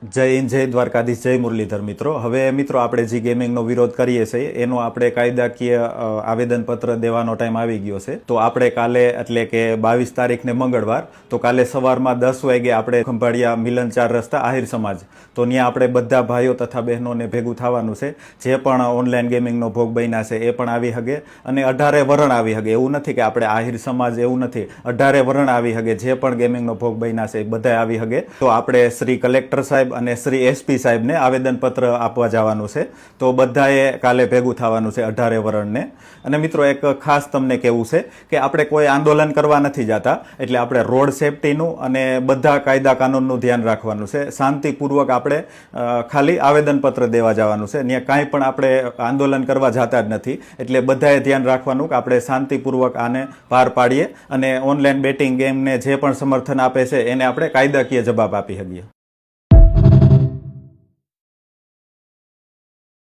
જય હિન્દ, જય દ્વારકાધીશ, જય મુરલીધર. મિત્રો, હવે મિત્રો આપણે જે ગેમિંગનો વિરોધ કરીએ છીએ એનો આપણે કાયદાકીય આવેદનપત્ર દેવાનો ટાઈમ આવી ગયો છે. તો આપણે કાલે એટલે કે 22 તારીખને મંગળવાર, તો કાલે સવારમાં 10 વાગે આપણે ખંભાળિયા મિલન 4 રસ્તા આહિર સમાજ, તો ત્યાં આપણે બધા ભાઈઓ તથા બહેનોને ભેગું થવાનું છે. જે પણ ઓનલાઈન ગેમિંગનો ભોગ બન્યા છે એ પણ આવી શકે અને 18 વરણ આવી શકે. એવું નથી કે આપણે આહિર સમાજ, એવું નથી, 18 વરણ આવી શકે. જે પણ ગેમિંગનો ભોગ બન્યા છે એ બધા આવી શકે. તો આપણે શ્રી કલેક્ટર સાહેબ અને શ્રી એસપી સાહેબને આવેદનપત્ર આપવા જવાનું છે. તો બધાએ કાલે ભેગું થવાનું છે 18 વરણને. અને મિત્રો, એક ખાસ તમને કહેવું છે કે આપણે કોઈ આંદોલન કરવા નથી જતા, એટલે આપણે રોડ સેફટીનું અને બધા કાયદા કાનૂનનું ધ્યાન રાખવાનું છે. શાંતિપૂર્વક આપણે ખાલી આવેદનપત્ર દેવા જવાનું છે. ત્યાં કાંઈ પણ આપણે આંદોલન કરવા જતા જ નથી. એટલે બધાએ ધ્યાન રાખવાનું કે આપણે શાંતિપૂર્વક આને પાર પાડીએ અને ઓનલાઈન બેટિંગ ગેમને જે પણ સમર્થન આપે છે એને આપણે કાયદાકીય જવાબ આપી શકીએ.